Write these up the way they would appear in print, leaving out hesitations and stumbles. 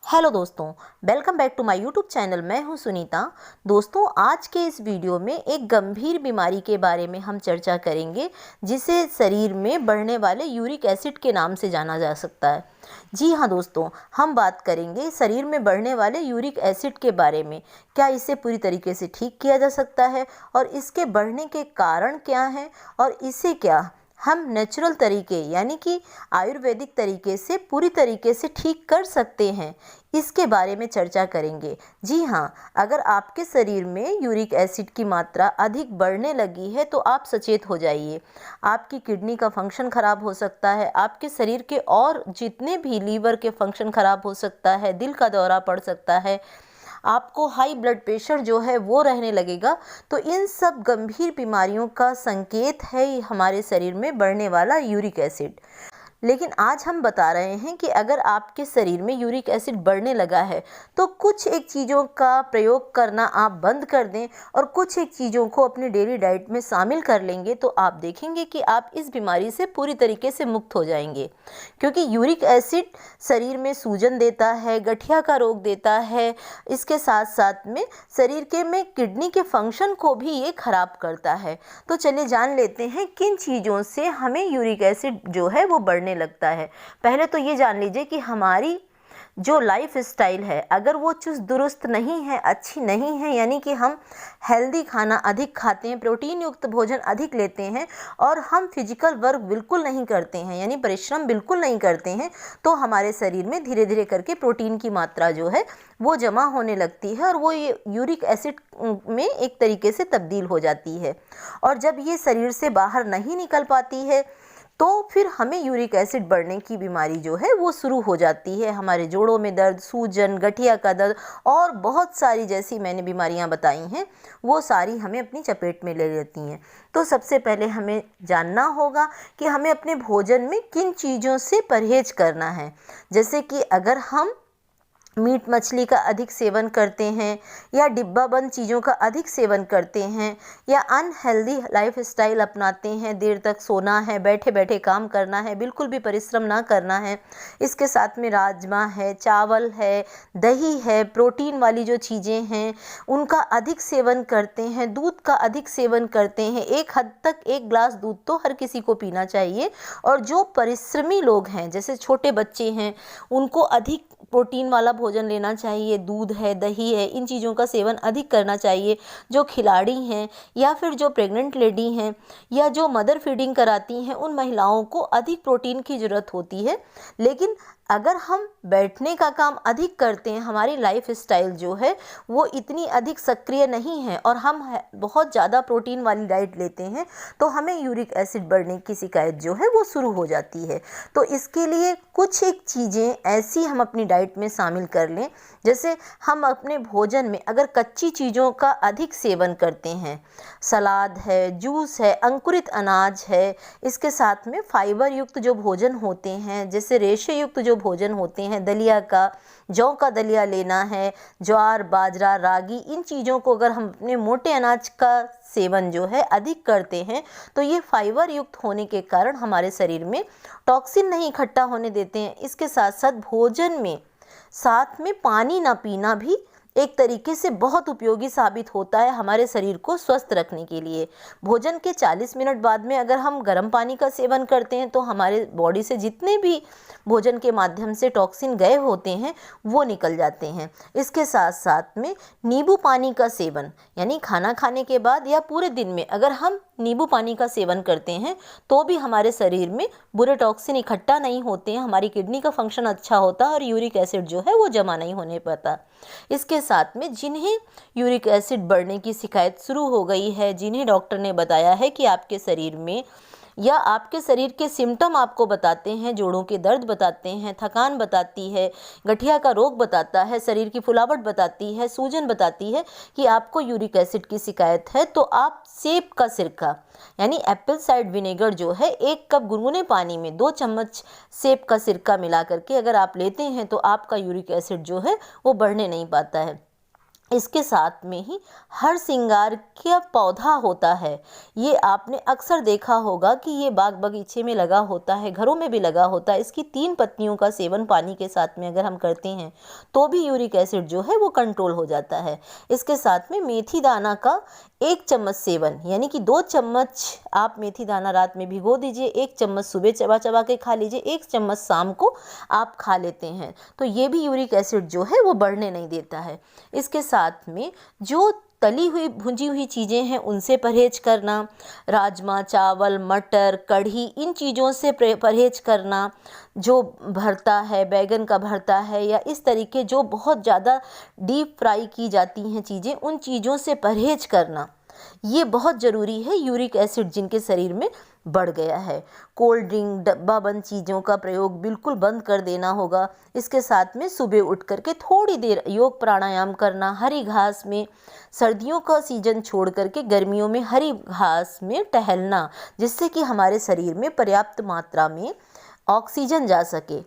Hello दोस्तों, welcome back to my YouTube channel. मैं हूं सुनीता। दोस्तों, आज के इस वीडियो में एक गंभीर बीमारी के बारे में हम चर्चा करेंगे, जिसे शरीर में बढ़ने वाले यूरिक एसिड के नाम से जाना जा सकता है। जी हाँ दोस्तों, हम बात करेंगे शरीर में बढ़ने वाले यूरिक एसिड के बारे में। क्या इसे पूरी तरीके से ठीक किया जा सकता है और इसके बढ़ने के कारण क्या हैं, और इसे क्या हम नेचुरल तरीके यानी कि आयुर्वेदिक तरीके से पूरी तरीके से ठीक कर सकते हैं, इसके बारे में चर्चा करेंगे। जी हाँ, अगर आपके शरीर में यूरिक एसिड की मात्रा अधिक बढ़ने लगी है तो आप सचेत हो जाइए। आपकी किडनी का फंक्शन खराब हो सकता है, आपके शरीर के और जितने भी लीवर के फंक्शन खराब हो सकता है, दिल का दौरा पड़ सकता है, आपको हाई ब्लड प्रेशर जो है वो रहने लगेगा। तो इन सब गंभीर बीमारियों का संकेत है हमारे शरीर में बढ़ने वाला यूरिक एसिड। लेकिन आज हम बता रहे हैं कि अगर आपके शरीर में यूरिक एसिड बढ़ने लगा है तो कुछ एक चीज़ों का प्रयोग करना आप बंद कर दें और कुछ एक चीज़ों को अपनी डेली डाइट में शामिल कर लेंगे तो आप देखेंगे कि आप इस बीमारी से पूरी तरीके से मुक्त हो जाएंगे। क्योंकि यूरिक एसिड शरीर में सूजन देता है, गठिया का रोग देता है, इसके साथ साथ में शरीर के में किडनी के फंक्शन को भी ये खराब करता है। तो चलिए जान लेते हैं किन चीज़ों से हमें यूरिक एसिड जो है वो बढ़ने लगता है। पहले तो ये जान लीजिए कि हमारी जो लाइफ स्टाइल है, अगर वो चुस्त दुरुस्त नहीं है, अच्छी नहीं है, यानी कि हम हेल्दी खाना अधिक खाते हैं, प्रोटीन युक्त भोजन अधिक लेते हैं और हम फिजिकल वर्क बिल्कुल नहीं करते हैं, यानी परिश्रम बिल्कुल नहीं करते हैं, तो हमारे शरीर में धीरे धीरे करके प्रोटीन की मात्रा जो है वो जमा होने लगती है और वो ये यूरिक एसिड में एक तरीके से तब्दील हो जाती है। और जब ये शरीर से बाहर नहीं निकल पाती है तो फिर हमें यूरिक एसिड बढ़ने की बीमारी जो है वो शुरू हो जाती है। हमारे जोड़ों में दर्द, सूजन, गठिया का दर्द और बहुत सारी जैसी मैंने बीमारियां बताई हैं वो सारी हमें अपनी चपेट में ले लेती हैं। तो सबसे पहले हमें जानना होगा कि हमें अपने भोजन में किन चीज़ों से परहेज करना है। जैसे कि अगर हम मीट मछली का अधिक सेवन करते हैं या डिब्बा बंद चीज़ों का अधिक सेवन करते हैं या अनहेल्दी लाइफस्टाइल अपनाते हैं, देर तक सोना है, बैठे बैठे काम करना है, बिल्कुल भी परिश्रम ना करना है, इसके साथ में राजमा है, चावल है, दही है, प्रोटीन वाली जो चीज़ें हैं उनका अधिक सेवन करते हैं, दूध का अधिक सेवन करते हैं, एक हद तक 1 ग्लास दूध तो हर किसी को पीना चाहिए। और जो परिश्रमी लोग हैं, जैसे छोटे बच्चे हैं, उनको अधिक प्रोटीन वाला भोजन लेना चाहिए, दूध है, दही है, इन चीज़ों का सेवन अधिक करना चाहिए। जो खिलाड़ी हैं या फिर जो प्रेग्नेंट लेडी हैं या जो मदर फीडिंग कराती हैं, उन महिलाओं को अधिक प्रोटीन की ज़रूरत होती है। लेकिन अगर हम बैठने का काम अधिक करते हैं, हमारी लाइफ स्टाइल जो है वो इतनी अधिक सक्रिय नहीं है और हम बहुत ज़्यादा प्रोटीन वाली डाइट लेते हैं, तो हमें यूरिक एसिड बढ़ने की शिकायत जो है वो शुरू हो जाती है। तो इसके लिए कुछ एक चीज़ें ऐसी हम अपनी डाइट में शामिल कर लें। जैसे हम अपने भोजन में अगर कच्ची चीज़ों का अधिक सेवन करते हैं, सलाद है, जूस है, अंकुरित अनाज है, इसके साथ में फाइबर युक्त जो भोजन होते हैं, जैसे रेशे युक्त जो भोजन होते हैं, दलिया का, जौ का दलिया लेना है, ज्वार, बाजरा, रागी, इन चीज़ों को अगर हम अपने मोटे अनाज का सेवन जो है अधिक करते हैं तो ये फाइबर युक्त होने के कारण हमारे शरीर में टॉक्सिन नहीं इकट्ठा होने देते हैं। इसके साथ साथ भोजन में साथ में पानी ना पीना भी एक तरीके से बहुत उपयोगी साबित होता है हमारे शरीर को स्वस्थ रखने के लिए। भोजन के 40 मिनट बाद में अगर हम गर्म पानी का सेवन करते हैं तो हमारे बॉडी से जितने भी भोजन के माध्यम से टॉक्सिन गए होते हैं वो निकल जाते हैं। इसके साथ साथ में नींबू पानी का सेवन, यानी खाना खाने के बाद या पूरे दिन में अगर हम नींबू पानी का सेवन करते हैं तो भी हमारे शरीर में बुरे टॉक्सिन इकट्ठा नहीं होते हैं, हमारी किडनी का फंक्शन अच्छा होता है और यूरिक एसिड जो है वो जमा नहीं होने पाता। इसके साथ में जिन्हें यूरिक एसिड बढ़ने की शिकायत शुरू हो गई है, जिन्हें डॉक्टर ने बताया है कि आपके शरीर में या आपके शरीर के सिम्टम आपको बताते हैं, जोड़ों के दर्द बताते हैं, थकान बताती है, गठिया का रोग बताता है, शरीर की फुलावट बताती है, सूजन बताती है कि आपको यूरिक एसिड की शिकायत है, तो आप सेब का सिरका यानी एप्पल साइड विनेगर जो है 1 कप गुनगुने पानी में 2 चम्मच सेब का सिरका मिला करके अगर आप लेते हैं तो आपका यूरिक एसिड जो है वो बढ़ने नहीं पाता है। इसके साथ में ही हर श्रृंगार का पौधा होता है। ये आपने अक्सर देखा होगा कि ये बाग बगीचे में लगा होता है, घरों में भी लगा होता है। इसकी 3 पत्तियों का सेवन पानी के साथ में अगर हम करते हैं तो भी यूरिक एसिड जो है वो कंट्रोल हो जाता है। इसके साथ में मेथी दाना का 1 चम्मच सेवन, यानी कि 2 चम्मच आप मेथी दाना रात में भिगो दीजिए, 1 चम्मच सुबह चबा चबा के खा लीजिए, 1 चम्मच शाम को आप खा लेते हैं, तो ये भी यूरिक एसिड जो है वो बढ़ने नहीं देता है। इसके साथ में जो तली हुई भुंजी हुई चीज़ें हैं उनसे परहेज करना, राजमा चावल मटर कढ़ी इन चीज़ों से परहेज करना, जो भरता है बैगन का भरता है या इस तरीके जो बहुत ज़्यादा डीप फ्राई की जाती हैं चीज़ें, उन चीज़ों से परहेज करना, ये बहुत ज़रूरी है। यूरिक एसिड जिनके शरीर में बढ़ गया है, कोल्ड ड्रिंक डब्बा बंद चीज़ों का प्रयोग बिल्कुल बंद कर देना होगा। इसके साथ में सुबह उठ करके थोड़ी देर योग प्राणायाम करना, हरी घास में सर्दियों का सीजन छोड़ करके गर्मियों में हरी घास में टहलना, जिससे कि हमारे शरीर में पर्याप्त मात्रा में ऑक्सीजन जा सके,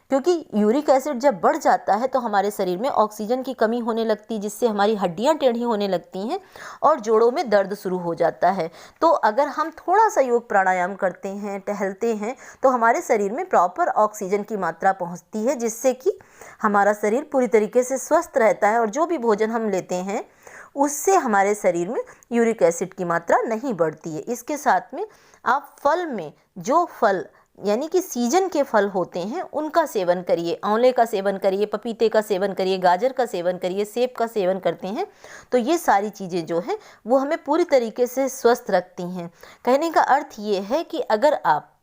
क्योंकि यूरिक एसिड जब बढ़ जाता है तो हमारे शरीर में ऑक्सीजन की कमी होने लगती है, जिससे हमारी हड्डियां टेढ़ी होने लगती हैं और जोड़ों में दर्द शुरू हो जाता है। तो अगर हम थोड़ा सा योग प्राणायाम करते हैं, टहलते हैं, तो हमारे शरीर में प्रॉपर ऑक्सीजन की मात्रा पहुंचती है, जिससे कि हमारा शरीर पूरी तरीके से स्वस्थ रहता है और जो भी भोजन हम लेते हैं उससे हमारे शरीर में यूरिक एसिड की मात्रा नहीं बढ़ती है। इसके साथ में आप फल में जो फल यानी कि सीजन के फल होते हैं उनका सेवन करिए, आंवले का सेवन करिए, पपीते का सेवन करिए, गाजर का सेवन करिए, सेब का सेवन करते हैं तो ये सारी चीज़ें जो हैं वो हमें पूरी तरीके से स्वस्थ रखती हैं। कहने का अर्थ ये है कि अगर आप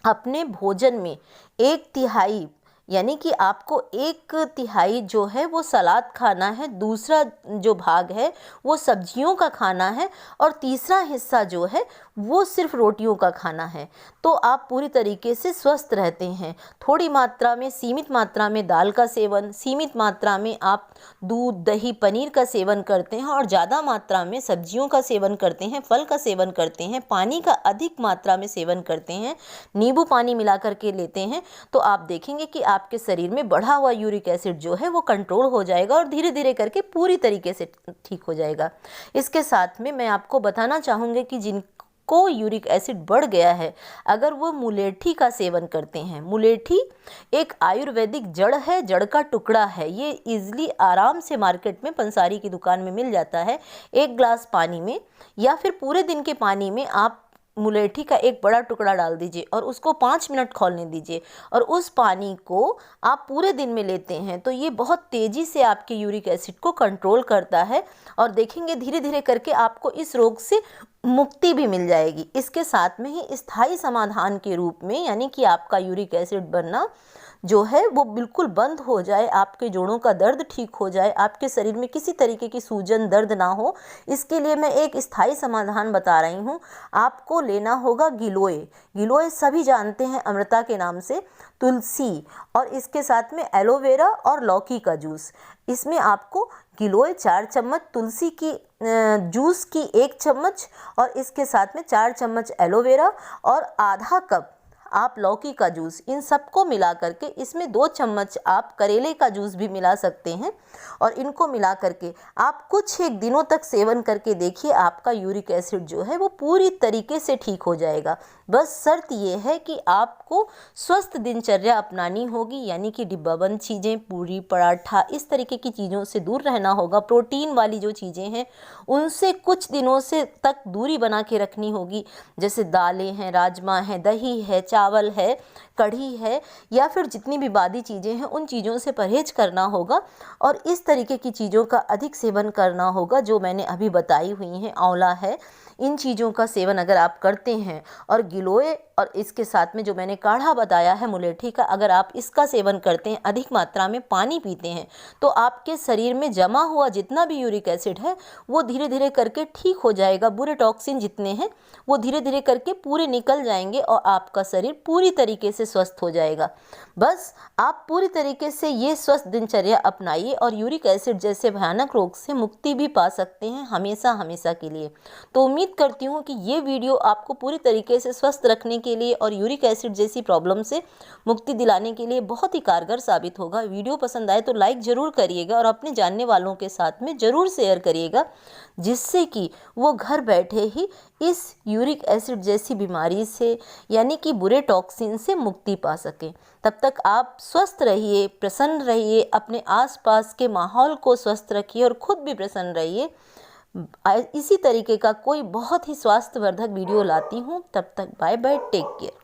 अपने भोजन में 1/3 यानी कि आपको 1/3 जो है वो सलाद खाना है, दूसरा जो भाग है वो सब्जियों का खाना है और तीसरा हिस्सा जो है वो सिर्फ रोटियों का खाना है, तो आप पूरी तरीके से स्वस्थ रहते हैं। थोड़ी मात्रा में, सीमित मात्रा में दाल का सेवन, सीमित मात्रा में आप दूध दही पनीर का सेवन करते हैं और ज़्यादा मात्रा में सब्जियों का सेवन करते हैं, फल का सेवन करते हैं, पानी का अधिक मात्रा में सेवन करते हैं, नींबू पानी मिला करके लेते हैं, तो आप देखेंगे कि आपके शरीर में बढ़ा हुआ यूरिक एसिड जो है वो कंट्रोल हो जाएगा और धीरे धीरे करके पूरी तरीके से ठीक हो जाएगा। इसके साथ में मैं आपको बताना चाहूँगी कि जिनको यूरिक एसिड बढ़ गया है, अगर वो मुलेठी का सेवन करते हैं, मुलेठी एक आयुर्वेदिक जड़ है, जड़ का टुकड़ा है, ये इजीली आराम से मार्केट में पंसारी की दुकान में मिल जाता है। 1 ग्लास पानी में या फिर पूरे दिन के पानी में आप मुलेठी का एक बड़ा टुकड़ा डाल दीजिए और उसको 5 मिनट खौलने दीजिए और उस पानी को आप पूरे दिन में लेते हैं तो ये बहुत तेज़ी से आपके यूरिक एसिड को कंट्रोल करता है और देखेंगे धीरे धीरे करके आपको इस रोग से मुक्ति भी मिल जाएगी। इसके साथ में ही स्थायी समाधान के रूप में, यानी कि आपका यूरिक एसिड बनना जो है वो बिल्कुल बंद हो जाए, आपके जोड़ों का दर्द ठीक हो जाए, आपके शरीर में किसी तरीके की सूजन दर्द ना हो, इसके लिए मैं एक स्थायी समाधान बता रही हूँ। आपको लेना होगा गिलोय। गिलोय सभी जानते हैं अमृता के नाम से, तुलसी और इसके साथ में एलोवेरा और लौकी का जूस। इसमें आपको गिलोय 4 चम्मच, तुलसी की जूस की 1 चम्मच और इसके साथ में 4 चम्मच एलोवेरा और आधा कप आप लौकी का जूस, इन सबको मिला करके इसमें 2 चम्मच आप करेले का जूस भी मिला सकते हैं और इनको मिला करके आप कुछ एक दिनों तक सेवन करके देखिए, आपका यूरिक एसिड जो है वो पूरी तरीके से ठीक हो जाएगा। बस शर्त ये है कि आपको स्वस्थ दिनचर्या अपनानी होगी, यानी कि डिब्बाबंद चीज़ें, पूरी पराठा इस तरीके की चीज़ों से दूर रहना होगा। प्रोटीन वाली जो चीज़ें हैं उनसे कुछ दिनों से तक दूरी बना के रखनी होगी, जैसे दालें हैं, राजमा है, दही है, चावल है, कढ़ी है या फिर जितनी भी बादी चीज़ें हैं उन चीज़ों से परहेज करना होगा और इस तरीके की चीज़ों का अधिक सेवन करना होगा जो मैंने अभी बताई हुई हैं। आंवला है, इन चीज़ों का सेवन अगर आप करते हैं और गिलोय और इसके साथ में जो मैंने काढ़ा बताया है मुलेठी का, अगर आप इसका सेवन करते हैं, अधिक मात्रा में पानी पीते हैं, तो आपके शरीर में जमा हुआ जितना भी यूरिक एसिड है वो धीरे धीरे करके ठीक हो जाएगा। बुरे टॉक्सिन जितने हैं वो धीरे धीरे करके पूरे निकल जाएंगे और आपका शरीर पूरी तरीके से स्वस्थ हो जाएगा। बस आप पूरी तरीके से ये स्वस्थ दिनचर्या अपनाइए और यूरिक एसिड जैसे भयानक रोग से मुक्ति भी पा सकते हैं हमेशा हमेशा के लिए। तो उम्मीद उम्मीद करती हूँ कि ये वीडियो आपको पूरी तरीके से स्वस्थ रखने के लिए और यूरिक एसिड जैसी प्रॉब्लम से मुक्ति दिलाने के लिए बहुत ही कारगर साबित होगा। वीडियो पसंद आए तो लाइक ज़रूर करिएगा और अपने जानने वालों के साथ में ज़रूर शेयर करिएगा, जिससे कि वो घर बैठे ही इस यूरिक एसिड जैसी बीमारी से यानी कि बुरे टॉक्सिन से मुक्ति पा सकें। तब तक आप स्वस्थ रहिए, प्रसन्न रहिए, अपने आसपास के माहौल को स्वस्थ रखिए और खुद भी प्रसन्न रहिए। इसी तरीके का कोई बहुत ही स्वास्थ्यवर्धक वीडियो लाती हूँ। तब तक बाय बाय, टेक केयर।